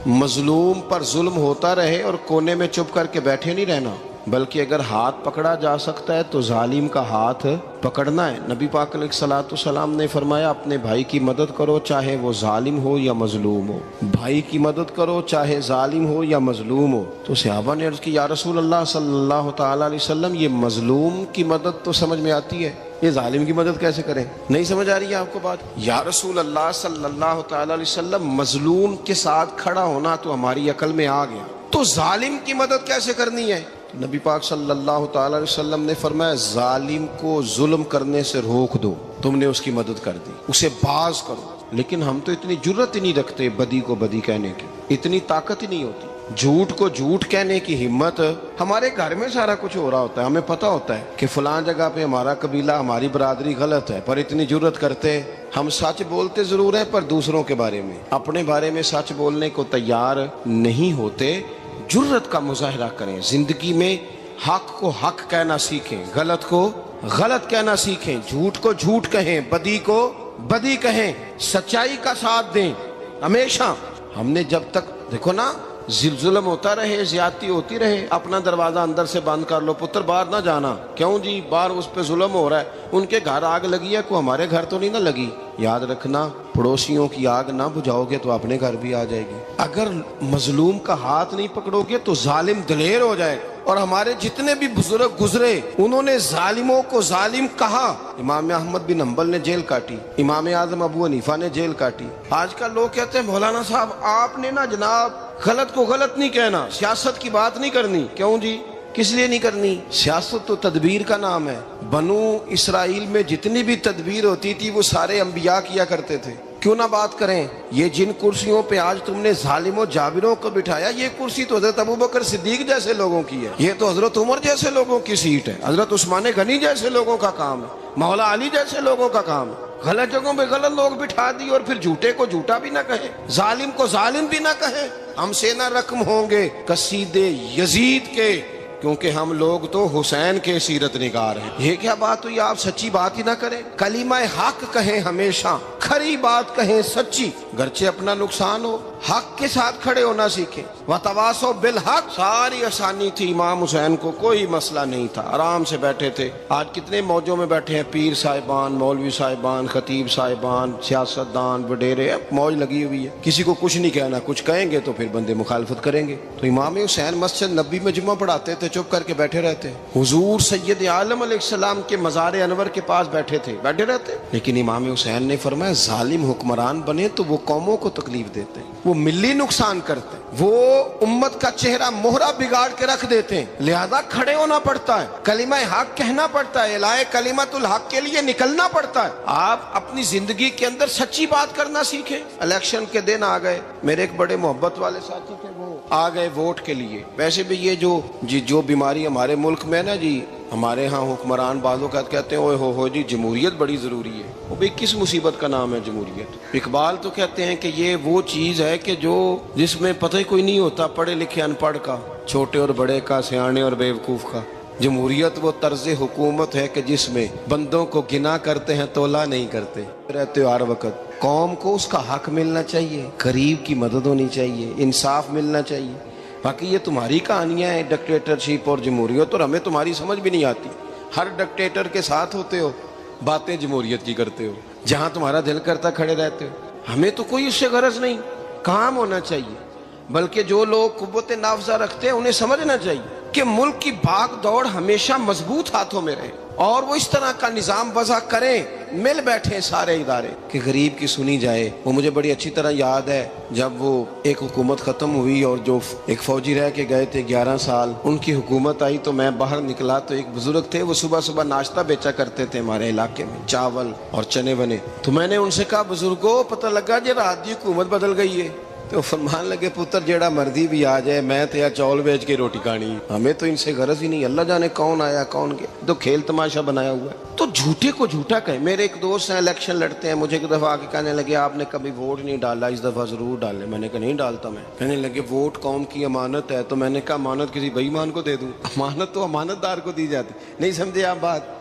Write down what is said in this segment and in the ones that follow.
مظلوم پر ظلم ہوتا رہے اور کونے میں چپ کر کے بیٹھے نہیں رہنا، بلکہ اگر ہاتھ پکڑا جا سکتا ہے تو ظالم کا ہاتھ پکڑنا ہے۔ نبی پاک علیہ الصلوۃ والسلام نے فرمایا اپنے بھائی کی مدد کرو چاہے وہ ظالم ہو یا مظلوم ہو، بھائی کی مدد کرو چاہے ظالم ہو یا مظلوم ہو۔ تو صحابہ نے عرض کی یا رسول اللہ صلی اللہ تعالی علیہ وسلم یہ مظلوم کی مدد تو سمجھ میں آتی ہے، یہ ظالم کی مدد کیسے کریں؟ نہیں سمجھ آ رہی ہے آپ کو بات؟ یا رسول اللہ صلی اللہ تعالی علیہ وسلم مظلوم کے ساتھ کھڑا ہونا تو ہماری عقل میں آ گیا، تو ظالم کی مدد کیسے کرنی ہے؟ نبی پاک صلی اللہ تعالی علیہ وسلم نے فرمایا ظالم کو ظلم کرنے سے روک دو، تم نے اس کی مدد کر دی، اسے باز کرو۔ لیکن ہم تو اتنی جرت ہی نہیں رکھتے بدی کو بدی کہنے کی، اتنی طاقت ہی نہیں ہوتی، جھوٹ کو جھوٹ کہنے کی ہمت۔ ہمارے گھر میں سارا کچھ ہو رہا ہوتا ہے، ہمیں پتہ ہوتا ہے کہ فلاں جگہ پہ ہمارا قبیلہ ہماری برادری غلط ہے، پر اتنی جرت کرتے ہم سچ بولتے ضرور ہیں پر دوسروں کے بارے میں، اپنے بارے میں سچ بولنے کو تیار نہیں ہوتے۔ جرت کا مظاہرہ کریں، زندگی میں حق کو حق کہنا سیکھیں، غلط کو غلط کہنا سیکھیں، جھوٹ کو جھوٹ کہیں، بدی کو بدی کہیں، سچائی کا ساتھ دیں ہمیشہ۔ ہم نے جب تک دیکھو نا ظلم ہوتا رہے، زیادتی ہوتی رہے، اپنا دروازہ اندر سے بند کر لو، پتر باہر نہ جانا، کیوں جی باہر اس پہ ظلم ہو رہا ہے، ان کے گھر آگ لگی ہے کوئی ہمارے گھر تو نہیں نہ لگی۔ یاد رکھنا پڑوسیوں کی آگ نہ بجھاؤ گے تو اپنے گھر بھی آ جائے گی۔ اگر مظلوم کا ہاتھ نہیں پکڑو گے تو ظالم دلیر ہو جائے گا۔ اور ہمارے جتنے بھی بزرگ گزرے انہوں نے ظالموں کو ظالم کہا۔ امام احمد بن حنبل نے جیل کاٹی، امام اعظم ابو حنیفہ نے جیل کاٹی۔ آج کل لوگ کہتے ہیں مولانا صاحب آپ نے نا جناب غلط کو غلط نہیں کہنا، سیاست کی بات نہیں کرنی۔ کیوں جی؟ کس لیے نہیں کرنی؟ سیاست تو تدبیر کا نام ہے۔ بنو اسرائیل میں جتنی بھی تدبیر ہوتی تھی وہ سارے انبیاء کیا کرتے تھے۔ کیوں نہ بات کریں؟ یہ جن کرسیوں پہ آج تم نے ظالموں جابروں کو بٹھایا، یہ کرسی تو حضرت ابوبکر صدیق جیسے لوگوں کی ہے، یہ تو حضرت عمر جیسے لوگوں کی سیٹ ہے، حضرت عثمان غنی جیسے لوگوں کا کام ہے، مولا علی جیسے لوگوں کا کام ہے۔ غلط جگہوں پہ غلط لوگ بٹھا دی اور پھر جھوٹے کو جھوٹا بھی نہ کہیں، ظالم کو ظالم بھی نہ کہیں۔ ہم سے نہ رقم ہوں گے قصیدے یزید کے، کیونکہ ہم لوگ تو حسین کے سیرت نگار ہیں۔ یہ کیا بات ہوئی؟ آپ سچی بات ہی نہ کریں، کلمہ حق کہیں، ہمیشہ کھری بات کہیں، سچی، گرچہ اپنا نقصان ہو، حق کے ساتھ کھڑے ہونا سیکھیں۔ وتواصوا بالحق، ساری آسانی تھی، امام حسین کو کوئی مسئلہ نہیں تھا، آرام سے بیٹھے تھے۔ آج کتنے موجوں میں بیٹھے ہیں، پیر صاحبان، مولوی صاحبان، خطیب صاحبان، سیاستدان، وڈیرے، موج لگی ہوئی ہے، کسی کو کچھ نہیں کہنا، کچھ کہیں گے تو پھر بندے مخالفت کریں گے۔ تو امام حسین مسجد نبی میں جمعہ پڑھاتے تھے، چپ کر کے بیٹھے رہتے، حضور سید عالم علیہ السلام کے مزار انور کے پاس بیٹھے تھے، بیٹھے رہتے۔ لیکن امام حسین نے فرمایا ظالم حکمران بنے تو وہ قوموں کو تکلیف دیتے ہیں، وہ ملی نقصان کرتے ہیں، وہ امت کا چہرہ مہرہ بگاڑ کے رکھ دیتے ہیں، لہذا کھڑے ہونا پڑتا ہے، کلمہ حق کہنا پڑتا ہے، الہ کلمۃ الحق کے لیے نکلنا پڑتا ہے۔ آپ اپنی زندگی کے اندر سچی بات کرنا سیکھیں۔ الیکشن کے دن آ گئے، میرے ایک بڑے محبت والے ساتھی تھے، وہ آ گئے ووٹ کے لیے۔ ویسے بھی یہ جو بیماری ہمارے ملک میں نا جی، ہمارے ہاں حکمران بعضوں کا کہتے ہیں اوے ہو جی جمہوریت بڑی ضروری ہے۔ وہ بھی کس مصیبت کا نام ہے جمہوریت؟ اقبال تو کہتے ہیں کہ یہ وہ چیز ہے کہ جس میں پتہ ہی کوئی نہیں ہوتا پڑھے لکھے ان پڑھ کا، چھوٹے اور بڑے کا، سیانے اور بیوقوف کا۔ جمہوریت وہ طرز حکومت ہے کہ جس میں بندوں کو گنا کرتے ہیں تولا نہیں کرتے رہتے ہو ہر وقت۔ قوم کو اس کا حق ملنا چاہیے، غریب کی مدد ہونی چاہیے، انصاف ملنا چاہیے۔ باقی یہ تمہاری کہانیاں ہیں ڈکٹیٹرشپ اور جمہوریت، اور ہمیں تمہاری سمجھ بھی نہیں آتی۔ ہر ڈکٹیٹر کے ساتھ ہوتے ہو، باتیں جمہوریت کی کرتے ہو، جہاں تمہارا دل کرتا کھڑے رہتے ہو۔ ہمیں تو کوئی اس سے غرض نہیں، کام ہونا چاہیے۔ بلکہ جو لوگ قوت نافذہ رکھتے ہیں انہیں سمجھنا چاہیے کہ ملک کی بھاگ دوڑ ہمیشہ مضبوط ہاتھوں میں رہے، اور وہ اس طرح کا نظام وضع کریں، مل بیٹھیں سارے ادارے کہ غریب کی سنی جائے۔ وہ مجھے بڑی اچھی طرح یاد ہے جب وہ ایک حکومت ختم ہوئی اور جو ایک فوجی رہ کے گئے تھے 11 سال، ان کی حکومت آئی تو میں باہر نکلا تو ایک بزرگ تھے، وہ صبح صبح ناشتہ بیچا کرتے تھے ہمارے علاقے میں، چاول اور چنے بنے۔ تو میں نے ان سے کہا بزرگوں پتہ لگا جی رات دی حکومت بدل گئی ہے۔ تو فرمان لگے پتر جیڑا مردی بھی آ جائے، میں تو یا چاول بیچ کے روٹی کھانی، ہمیں تو ان سے غرض ہی نہیں، اللہ جانے کون آیا کون گیا، تو کھیل تماشا بنایا ہوا ہے۔ تو جھوٹے کو جھوٹا کہیں۔ میرے ایک دوست ہیں الیکشن لڑتے ہیں، مجھے ایک دفعہ آ کے کہنے لگے آپ نے کبھی ووٹ نہیں ڈالا، اس دفعہ ضرور ڈالیں۔ میں نے کہا نہیں ڈالتا میں۔ کہنے لگے ووٹ قوم کی امانت ہے، تو میں نے کہا امانت کسی بے ایمان کو دے دوں؟ امانت تو امانت دار کو دی جاتی۔ نہیں سمجھے آپ بات؟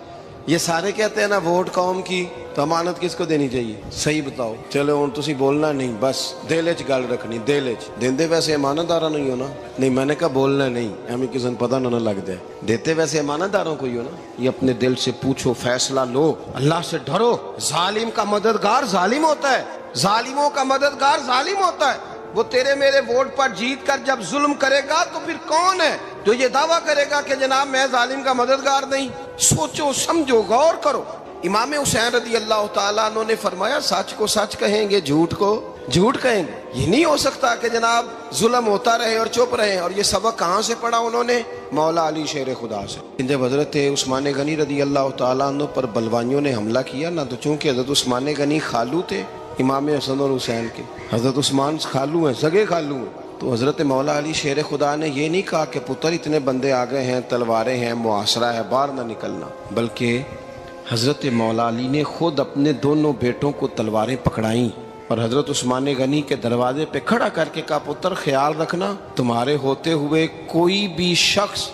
یہ سارے کہتے ہیں نا ووٹ قوم کی، تو امانت کس کو دینی چاہیے؟ صحیح بتاؤ۔ چلو ہوں تسی بولنا نہیں، بس دل وچ گل رکھنی، دل وچ دیندے ویسے امانت داراں نہیں ہو نا؟ نہیں، میں نے کہا بولنا نہیں، ہمیں کسی نے پتہ نہ لگ جائے۔ دیتے ویسے امانت داروں کو ہی ہو نا؟ یہ اپنے دل سے پوچھو، فیصلہ لو، اللہ سے ڈرو۔ ظالم کا مددگار ظالم ہوتا ہے، ظالموں کا مددگار ظالم ہوتا ہے۔ وہ تیرے میرے ووٹ پر جیت کر جب ظلم کرے گا تو پھر کون ہے جو یہ دعویٰ کرے گا کہ جناب میں ظالم کا مددگار نہیں؟ سوچو، سمجھو، غور کرو۔ امام حسین رضی اللہ تعالیٰ عنہ نے فرمایا سچ کو سچ کہیں گے، جھوٹ کو جھوٹ کہیں گے۔ یہ نہیں ہو سکتا کہ جناب ظلم ہوتا رہے اور چپ رہے۔ اور یہ سبق کہاں سے پڑھا انہوں نے؟ مولا علی شیر خدا سے۔ جب حضرت عثمان غنی رضی اللہ تعالیٰ عنہ پر بلوائیوں نے حملہ کیا نا، تو چونکہ حضرت عثمان غنی خالو تھے امام حسن اور حسین کے، حضرت عثمان خالو ہیں، سگے خالو ہیں، تو حضرت مولا علی شیر خدا نے یہ نہیں کہا کہ پتر اتنے بندے آ گئے ہیں، تلواریں ہیں، محاصرہ ہے، باہر نہ نکلنا، بلکہ حضرت مولا علی نے خود اپنے دونوں بیٹوں کو تلواریں پکڑائیں اور حضرت عثمان غنی کے دروازے پہ کھڑا کر کے کہا پتر خیال رکھنا تمہارے ہوتے ہوئے کوئی بھی شخص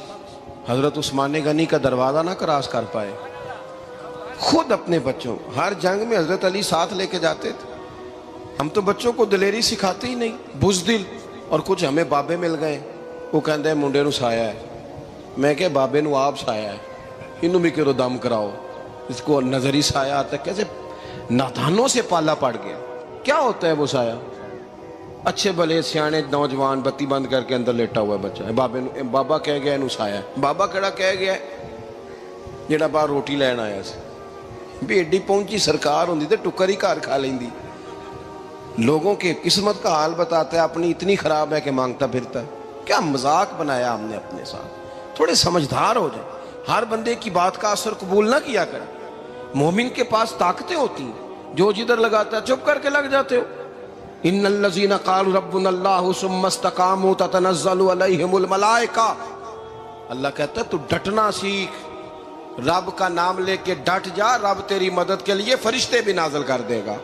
حضرت عثمان غنی کا دروازہ نہ کراس کر پائے۔ خود اپنے بچوں، ہر جنگ میں حضرت علی ساتھ لے کے جاتے تھے۔ ہم تو بچوں کو دلیری سکھاتے ہی نہیں، بزدل۔ اور کچھ ہمیں بابے مل گئے، وہ کہتے ہیں منڈے نو سایا ہے، میں کہ بابے نو آپ سایا ہے، انہوں بھی کرو دم کراؤ، اس کو نظری سایہ آتا ہے۔ کیسے نادانوں سے پالا پڑ گیا۔ کیا ہوتا ہے وہ سایہ؟ اچھے بھلے سیانے نوجوان بتی بند کر کے اندر لیٹا ہوا ہے بچہ ہے، بابا کہہ گیا انہوں سایہ ہے۔ بابا کہڑا کہہ گیا ہے جڑا باہر روٹی لین آیا سی، بھی ایڈی پہنچی سرکار ہوندی تے ٹکر ہی گھر کھا لیندی۔ لوگوں کے قسمت کا حال بتاتا ہے، اپنی اتنی خراب ہے کہ مانگتا پھرتا ہے۔ کیا مذاق بنایا ہم نے اپنے ساتھ۔ تھوڑے سمجھدار ہو جائیں، ہر بندے کی بات کا اثر قبول نہ کیا کریں۔ مومن کے پاس طاقتیں ہوتی ہیں، جو جدھر لگاتا ہے چپ کر کے لگ جاتے ہو۔ ان الذین قالوا ربنا اللہ ثم استقاموا تتنزل علیہم الملائکہ، اللہ کہتا ہے تو ڈٹنا سیکھ، رب کا نام لے کے ڈٹ جا، رب تیری مدد کے لیے فرشتے بھی نازل کر دے گا۔